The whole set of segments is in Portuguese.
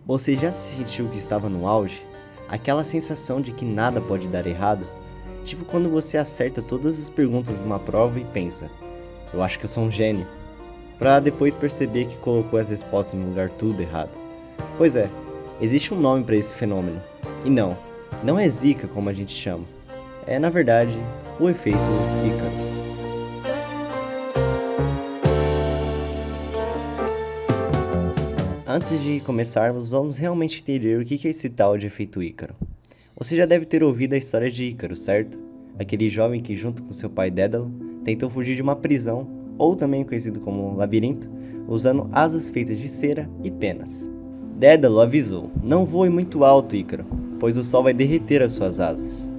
Você já se sentiu que estava no auge? Aquela sensação de que nada pode dar errado? Tipo quando você acerta todas as perguntas numa prova e pensa, eu acho que eu sou um gênio, pra depois perceber que colocou as respostas no lugar tudo errado. Pois é, existe um nome para esse fenômeno. E não é zica como a gente chama. É, na verdade, o efeito Ícaro. Antes de começarmos, vamos realmente entender o que é esse tal de efeito Ícaro. Você já deve ter ouvido a história de Ícaro, certo? Aquele jovem que, junto com seu pai Dédalo, tentou fugir de uma prisão, ou também conhecido como labirinto, usando asas feitas de cera e penas. Dédalo avisou, não voe muito alto, Ícaro, pois o sol vai derreter as suas asas.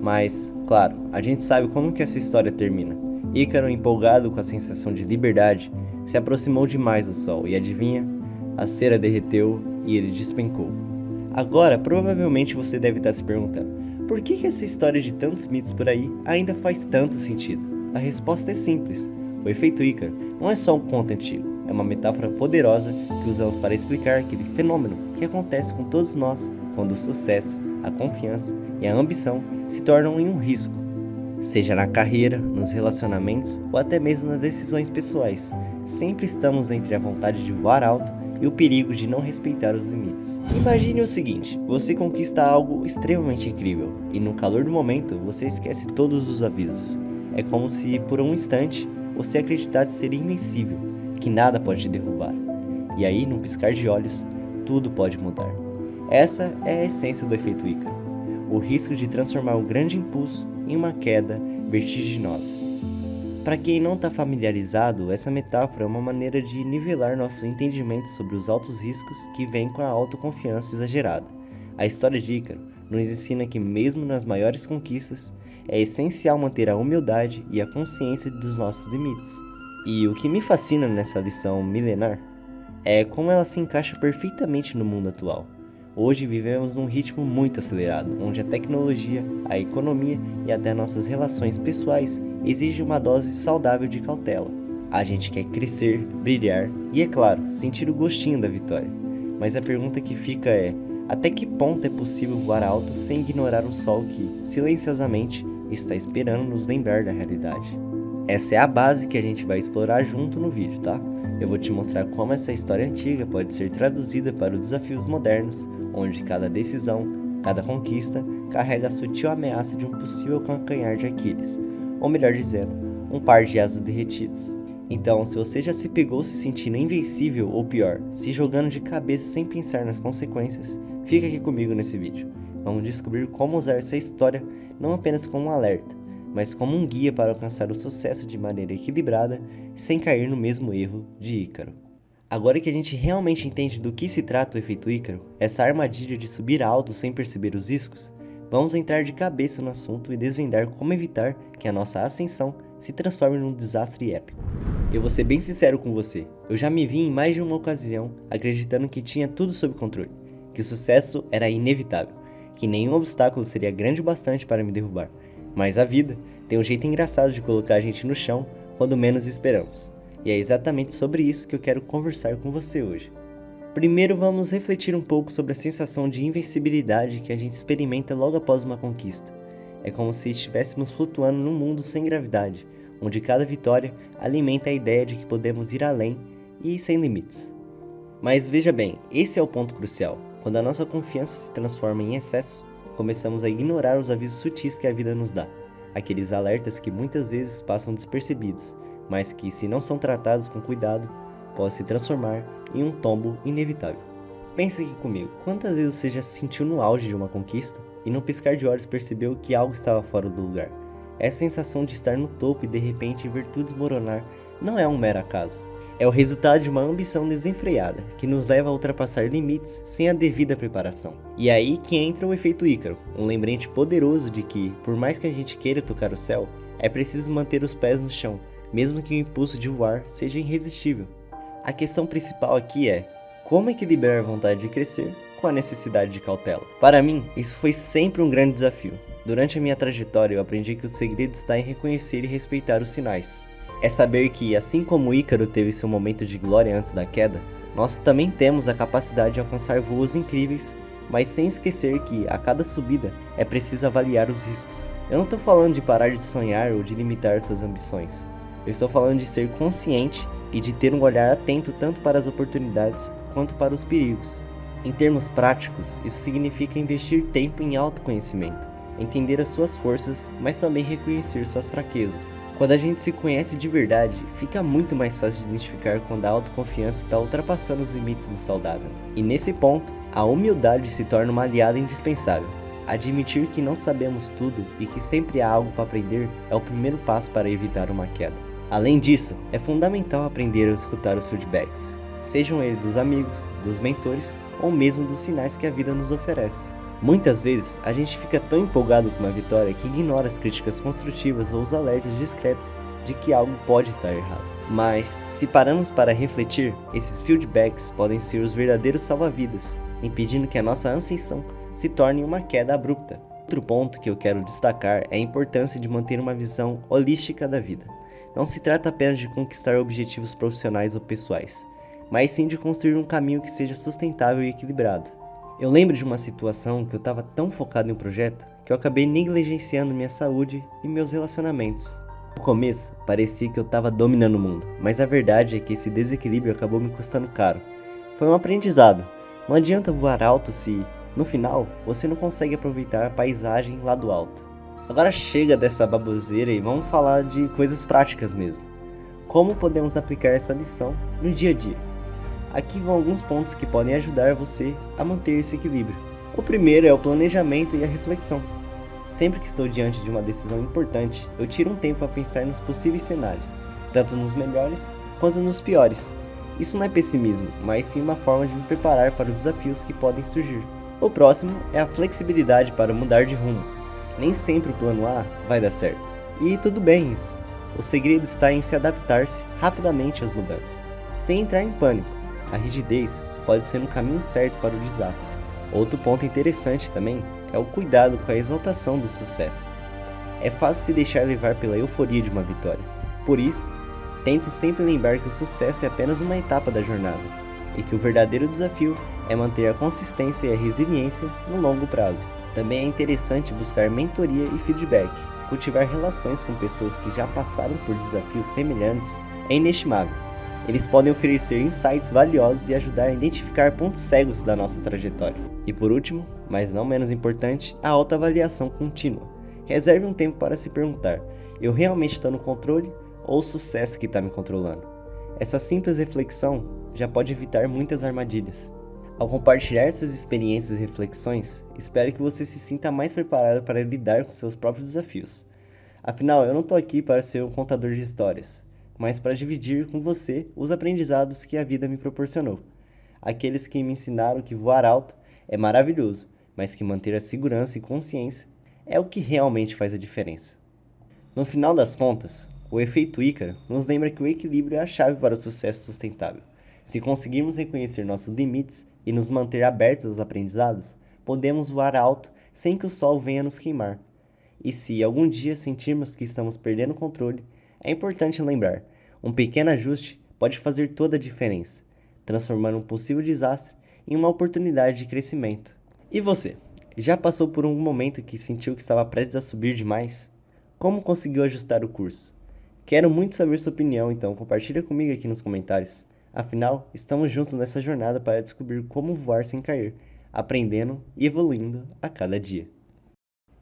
Mas, claro, a gente sabe como que essa história termina. Ícaro, empolgado com a sensação de liberdade, se aproximou demais do sol e adivinha? A cera derreteu e ele despencou. Agora, provavelmente você deve estar se perguntando, por que essa história de tantos mitos por aí ainda faz tanto sentido? A resposta é simples. O efeito Ícaro não é só um conto antigo, é uma metáfora poderosa que usamos para explicar aquele fenômeno que acontece com todos nós quando o sucesso, a confiança e a ambição se tornam em um risco, seja na carreira, nos relacionamentos ou até mesmo nas decisões pessoais. Sempre estamos entre a vontade de voar alto e o perigo de não respeitar os limites. Imagine o seguinte, você conquista algo extremamente incrível e no calor do momento você esquece todos os avisos. É como se por um instante você acreditasse ser invencível, que nada pode te derrubar. E aí, num piscar de olhos, tudo pode mudar. Essa é a essência do efeito Ícaro, o risco de transformar um grande impulso em uma queda vertiginosa. Para quem não está familiarizado, essa metáfora é uma maneira de nivelar nosso entendimento sobre os altos riscos que vêm com a autoconfiança exagerada. A história de Ícaro nos ensina que mesmo nas maiores conquistas, é essencial manter a humildade e a consciência dos nossos limites. E o que me fascina nessa lição milenar é como ela se encaixa perfeitamente no mundo atual. Hoje vivemos num ritmo muito acelerado, onde a tecnologia, a economia e até nossas relações pessoais exigem uma dose saudável de cautela. A gente quer crescer, brilhar e, é claro, sentir o gostinho da vitória. Mas a pergunta que fica é, até que ponto é possível voar alto sem ignorar o sol que, silenciosamente, está esperando nos lembrar da realidade? Essa é a base que a gente vai explorar junto no vídeo, tá? Eu vou te mostrar como essa história antiga pode ser traduzida para os desafios modernos, onde cada decisão, cada conquista, carrega a sutil ameaça de um possível calcanhar de Aquiles, ou melhor dizendo, um par de asas derretidas. Então, se você já se pegou se sentindo invencível ou pior, se jogando de cabeça sem pensar nas consequências, fica aqui comigo nesse vídeo. Vamos descobrir como usar essa história não apenas como um alerta, mas como um guia para alcançar o sucesso de maneira equilibrada e sem cair no mesmo erro de Ícaro. Agora que a gente realmente entende do que se trata o efeito Ícaro, essa armadilha de subir alto sem perceber os riscos, vamos entrar de cabeça no assunto e desvendar como evitar que a nossa ascensão se transforme num desastre épico. Eu vou ser bem sincero com você, eu já me vi em mais de uma ocasião acreditando que tinha tudo sob controle, que o sucesso era inevitável, que nenhum obstáculo seria grande o bastante para me derrubar. Mas a vida tem um jeito engraçado de colocar a gente no chão quando menos esperamos. E é exatamente sobre isso que eu quero conversar com você hoje. Primeiro vamos refletir um pouco sobre a sensação de invencibilidade que a gente experimenta logo após uma conquista. É como se estivéssemos flutuando num mundo sem gravidade, onde cada vitória alimenta a ideia de que podemos ir além e sem limites. Mas veja bem, esse é o ponto crucial. Quando a nossa confiança se transforma em excesso, começamos a ignorar os avisos sutis que a vida nos dá. Aqueles alertas que muitas vezes passam despercebidos, mas que, se não são tratados com cuidado, podem se transformar em um tombo inevitável. Pense aqui comigo, quantas vezes você já se sentiu no auge de uma conquista e num piscar de olhos percebeu que algo estava fora do lugar? Essa sensação de estar no topo e de repente ver tudo desmoronar não é um mero acaso. É o resultado de uma ambição desenfreada, que nos leva a ultrapassar limites sem a devida preparação. E é aí que entra o efeito Ícaro, um lembrete poderoso de que, por mais que a gente queira tocar o céu, é preciso manter os pés no chão, mesmo que o impulso de voar seja irresistível. A questão principal aqui é, como equilibrar a vontade de crescer com a necessidade de cautela? Para mim, isso foi sempre um grande desafio. Durante a minha trajetória, eu aprendi que o segredo está em reconhecer e respeitar os sinais. É saber que, assim como Ícaro teve seu momento de glória antes da queda, Nós também temos a capacidade de alcançar voos incríveis, mas sem esquecer que, a cada subida, é preciso avaliar os riscos. Eu não estou falando de parar de sonhar ou de limitar suas ambições. Eu estou falando de ser consciente e de ter um olhar atento tanto para as oportunidades quanto para os perigos. Em termos práticos, isso significa investir tempo em autoconhecimento, entender as suas forças, mas também reconhecer suas fraquezas. Quando a gente se conhece de verdade, fica muito mais fácil de identificar quando a autoconfiança está ultrapassando os limites do saudável. E nesse ponto, a humildade se torna uma aliada indispensável. Admitir que não sabemos tudo e que sempre há algo para aprender é o primeiro passo para evitar uma queda. Além disso, é fundamental aprender a escutar os feedbacks, sejam eles dos amigos, dos mentores ou mesmo dos sinais que a vida nos oferece. Muitas vezes, a gente fica tão empolgado com uma vitória que ignora as críticas construtivas ou os alertas discretos de que algo pode estar errado. Mas, se paramos para refletir, esses feedbacks podem ser os verdadeiros salva-vidas, impedindo que a nossa ascensão se torne uma queda abrupta. Outro ponto que eu quero destacar é a importância de manter uma visão holística da vida. Não se trata apenas de conquistar objetivos profissionais ou pessoais, mas sim de construir um caminho que seja sustentável e equilibrado. Eu lembro de uma situação que eu estava tão focado em um projeto que eu acabei negligenciando minha saúde e meus relacionamentos. No começo, parecia que eu estava dominando o mundo, mas a verdade é que esse desequilíbrio acabou me custando caro. Foi um aprendizado. Não adianta voar alto se, no final, você não consegue aproveitar a paisagem lá do alto. Agora chega dessa baboseira e vamos falar de coisas práticas mesmo. Como podemos aplicar essa lição no dia a dia? Aqui vão alguns pontos que podem ajudar você a manter esse equilíbrio. O primeiro é o planejamento e a reflexão. Sempre que estou diante de uma decisão importante, eu tiro um tempo para pensar nos possíveis cenários, tanto nos melhores quanto nos piores. Isso não é pessimismo, mas sim uma forma de me preparar para os desafios que podem surgir. O próximo é a flexibilidade para mudar de rumo. Nem sempre o plano A vai dar certo. E tudo bem isso. O segredo está em se adaptar-se rapidamente às mudanças, sem entrar em pânico. A rigidez pode ser um caminho certo para o desastre. Outro ponto interessante também é o cuidado com a exaltação do sucesso. É fácil se deixar levar pela euforia de uma vitória. Por isso, tento sempre lembrar que o sucesso é apenas uma etapa da jornada e que o verdadeiro desafio é manter a consistência e a resiliência no longo prazo. Também é interessante buscar mentoria e feedback. Cultivar relações com pessoas que já passaram por desafios semelhantes é inestimável. Eles podem oferecer insights valiosos e ajudar a identificar pontos cegos da nossa trajetória. E por último, mas não menos importante, a autoavaliação contínua. Reserve um tempo para se perguntar: eu realmente estou no controle ou o sucesso que está me controlando? Essa simples reflexão já pode evitar muitas armadilhas. Ao compartilhar essas experiências e reflexões, espero que você se sinta mais preparado para lidar com seus próprios desafios. Afinal, eu não estou aqui para ser um contador de histórias, mas para dividir com você os aprendizados que a vida me proporcionou. Aqueles que me ensinaram que voar alto é maravilhoso, mas que manter a segurança e consciência é o que realmente faz a diferença. No final das contas, o efeito Ícaro nos lembra que o equilíbrio é a chave para o sucesso sustentável. Se conseguirmos reconhecer nossos limites e nos manter abertos aos aprendizados, podemos voar alto sem que o sol venha nos queimar. E se algum dia sentirmos que estamos perdendo o controle, é importante lembrar: um pequeno ajuste pode fazer toda a diferença, transformando um possível desastre em uma oportunidade de crescimento. E você? Já passou por um momento que sentiu que estava prestes a subir demais? Como conseguiu ajustar o curso? Quero muito saber sua opinião, então compartilha comigo aqui nos comentários. Afinal, estamos juntos nessa jornada para descobrir como voar sem cair, aprendendo e evoluindo a cada dia.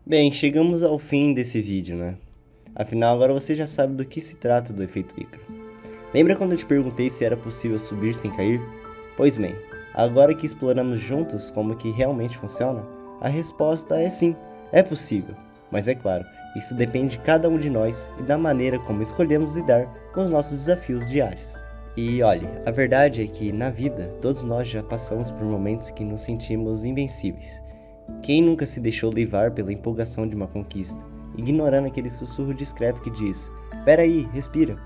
Bem, chegamos ao fim desse vídeo, né? Afinal, agora você já sabe do que se trata do efeito Ícaro. Lembra quando eu te perguntei se era possível subir sem cair? Pois bem, agora que exploramos juntos como que realmente funciona, a resposta é sim, é possível. Mas é claro, isso depende de cada um de nós e da maneira como escolhemos lidar com os nossos desafios diários. E olhe, a verdade é que na vida todos nós já passamos por momentos que nos sentimos invencíveis. Quem nunca se deixou levar pela empolgação de uma conquista, ignorando aquele sussurro discreto que diz: "Peraí, respira"?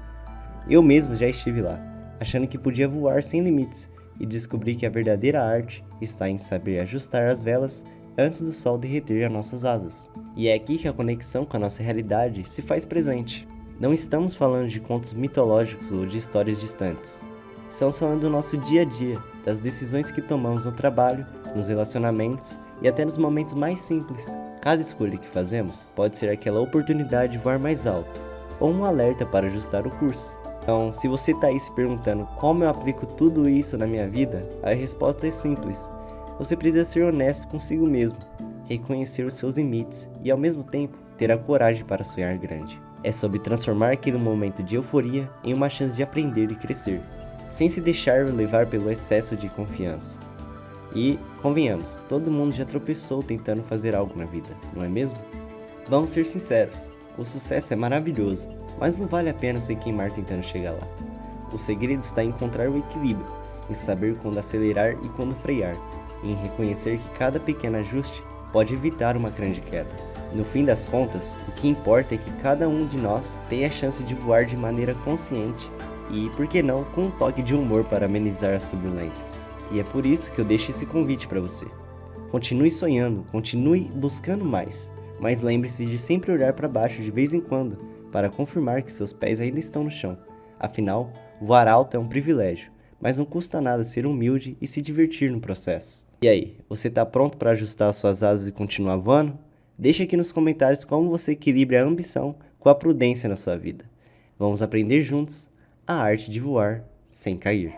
Eu mesmo já estive lá, achando que podia voar sem limites, e descobri que a verdadeira arte está em saber ajustar as velas antes do sol derreter as nossas asas. E é aqui que a conexão com a nossa realidade se faz presente. Não estamos falando de contos mitológicos ou de histórias distantes. Estamos falando do nosso dia a dia, das decisões que tomamos no trabalho, nos relacionamentos e até nos momentos mais simples. Cada escolha que fazemos pode ser aquela oportunidade de voar mais alto, ou um alerta para ajustar o curso. Então, se você está aí se perguntando como eu aplico tudo isso na minha vida, a resposta é simples. Você precisa ser honesto consigo mesmo, reconhecer os seus limites e, ao mesmo tempo, ter a coragem para sonhar grande. É sobre transformar aquele momento de euforia em uma chance de aprender e crescer, sem se deixar levar pelo excesso de confiança. E, convenhamos, todo mundo já tropeçou tentando fazer algo na vida, não é mesmo? Vamos ser sinceros, o sucesso é maravilhoso, mas não vale a pena se queimar tentando chegar lá. O segredo está em encontrar o equilíbrio, em saber quando acelerar e quando frear, e em reconhecer que cada pequeno ajuste pode evitar uma grande queda. No fim das contas, o que importa é que cada um de nós tenha a chance de voar de maneira consciente e, por que não, com um toque de humor para amenizar as turbulências. E é por isso que eu deixo esse convite para você. Continue sonhando, continue buscando mais, mas lembre-se de sempre olhar para baixo de vez em quando, para confirmar que seus pés ainda estão no chão. Afinal, voar alto é um privilégio, mas não custa nada ser humilde e se divertir no processo. E aí, você está pronto para ajustar suas asas e continuar voando? Deixe aqui nos comentários como você equilibra a ambição com a prudência na sua vida. Vamos aprender juntos a arte de voar sem cair.